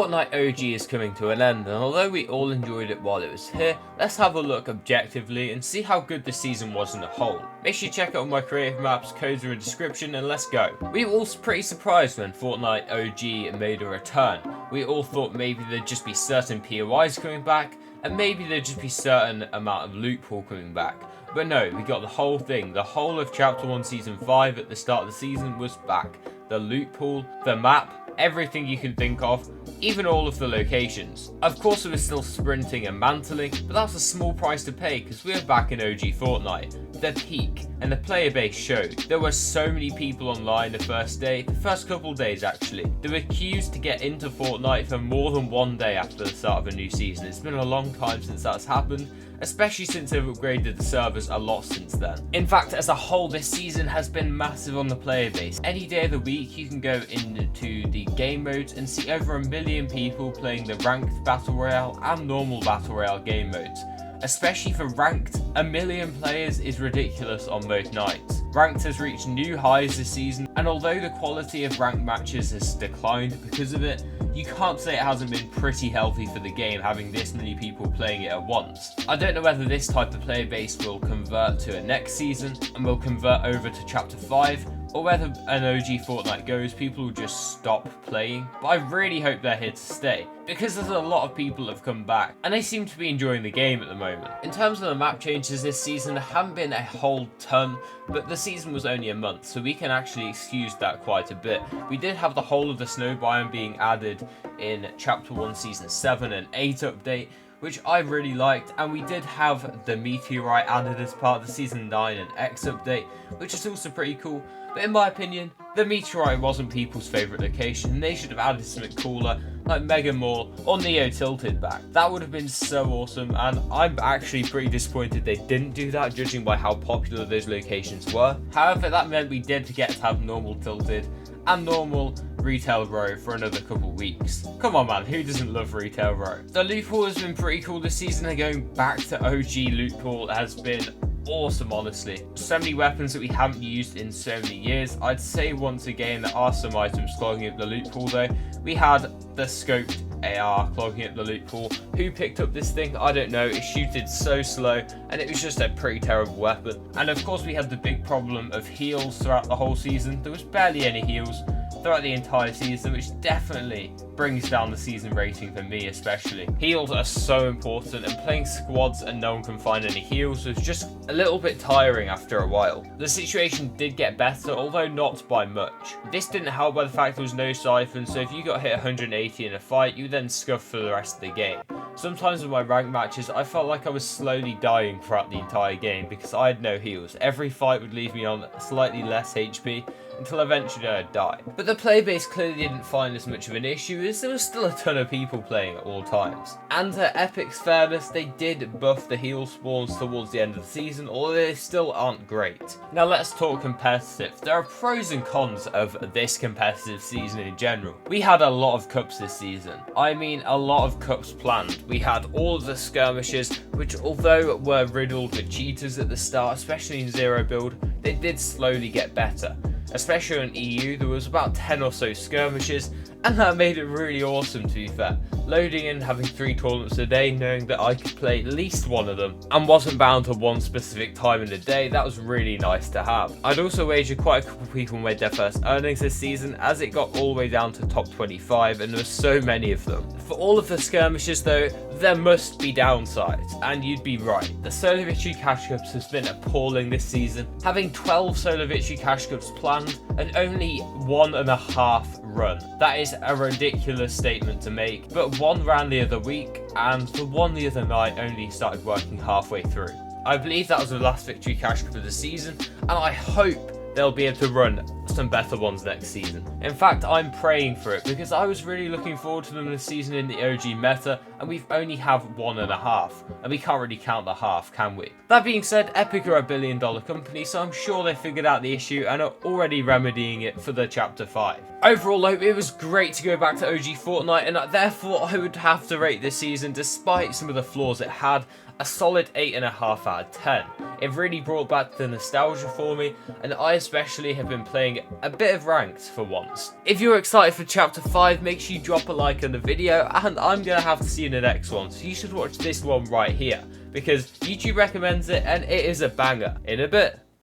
Fortnite OG is coming to an end, and although we all enjoyed it while it was here, let's have a look objectively and see how good this season was in a whole. Make sure you check out my creative maps, codes are in the description, and let's go. We were all pretty surprised when Fortnite OG made a return. We all thought maybe there'd just be certain POIs coming back, and maybe there'd just be certain amount of Lootpool coming back. But no, we got the whole thing. The whole of Chapter 1 Season 5 at the start of the season was back. The Lootpool, the map, everything you can think of, even all of the locations. Of course, we were still sprinting and mantling, but that's a small price to pay because we were back in OG Fortnite. The peak and the player base showed. There were so many people online the first day, the first couple days actually. There were queues to get into Fortnite for more than one day after the start of a new season. It's been a long time since that's happened, especially since they've upgraded the servers a lot since then. In fact, as a whole, this season has been massive on the player base. Any day of the week, you can go into the game modes and see over 1 million people playing the ranked battle royale and normal battle royale game modes. Especially for ranked, 1 million players is ridiculous on most nights. Ranked has reached new highs this season, and although the quality of ranked matches has declined because of it, you can't say it hasn't been pretty healthy for the game having this many people playing it at once. I don't know whether this type of player base will convert to a next season and will convert over to Chapter 5, or whether an OG Fortnite goes, people will just stop playing, but I really hope they're here to stay, because there's a lot of people that have come back, and they seem to be enjoying the game at the moment. In terms of the map changes this season, there haven't been a whole ton, but the season was only a month, so we can actually excuse that quite a bit. We did have the whole of the snow biome being added in Chapter 1 Season 7 and 8 update, which I really liked, and we did have the meteorite added as part of the Season 9 and X update, which is also pretty cool. But in my opinion, the meteorite wasn't people's favourite location, and they should have added something cooler, like Mega Mall or Neo Tilted back. That would have been so awesome, and I'm actually pretty disappointed they didn't do that, judging by how popular those locations were. However, that meant we did get to have normal Tilted and normal Retail Row for another couple weeks. Come on man, who doesn't love Retail Row? The Lootpool has been pretty cool this season, and going back to OG Lootpool has been awesome, honestly. So many weapons that we haven't used in so many years. I'd say once again there are some items clogging up the Lootpool though. We had the scoped AR clogging up the Lootpool. Who picked up this thing? I don't know. It shooted so slow, and it was just a pretty terrible weapon. And of course we had the big problem of heals throughout the whole season. There was barely any heals throughout the entire season, which definitely brings down the season rating for me especially. Heals are so important, and playing squads and no one can find any heals was just a little bit tiring after a while. The situation did get better, although not by much. This didn't help by the fact there was no siphon, so if you got hit 180 in a fight, you then scuffed for the rest of the game. Sometimes with my ranked matches, I felt like I was slowly dying throughout the entire game because I had no heals. Every fight would leave me on slightly less HP, until eventually I'd die. But the playbase clearly didn't find as much of an issue, as there was still a ton of people playing at all times. And to Epic's fairness, they did buff the heal spawns towards the end of the season, although they still aren't great. Now let's talk competitive. There are pros and cons of this competitive season in general. We had a lot of cups this season. I mean a lot of cups planned. We had all of the skirmishes, which although were riddled with cheaters at the start, especially in Zero build, they did slowly get better. Especially in EU, there was about 10 or so skirmishes, and that made it really awesome to be fair. Loading in, having 3 tournaments a day, knowing that I could play at least one of them, and wasn't bound to one specific time in the day, that was really nice to have. I'd also wagered quite a couple of people made their first earnings this season, as it got all the way down to top 25, and there were so many of them. For all of the skirmishes though, there must be downsides, and you'd be right. The Solo Victory Cash Cups has been appalling this season, having 12 Solo Victory Cash Cups planned, and only 1.5 run. That is a ridiculous statement to make, but one ran the other week, and the one the other night only started working halfway through. I believe that was the last Victory Cash Cup of the season, and I hope they'll be able to run some better ones next season. In fact, I'm praying for it because I was really looking forward to them this season in the OG meta, and we've only have 1.5, and we can't really count the half, can we? That being said, Epic are a $1 billion company, so I'm sure they figured out the issue and are already remedying it for the Chapter 5. Overall though, it was great to go back to OG Fortnite, and therefore I would have to rate this season, despite some of the flaws it had, a solid 8.5 out of 10. It really brought back the nostalgia for me, and I especially have been playing a bit of ranked for once. If you're excited for chapter 5, make sure you drop a like on the video, and I'm gonna have to see you in the next one, so you should watch this one right here, because YouTube recommends it and it is a banger. In a bit.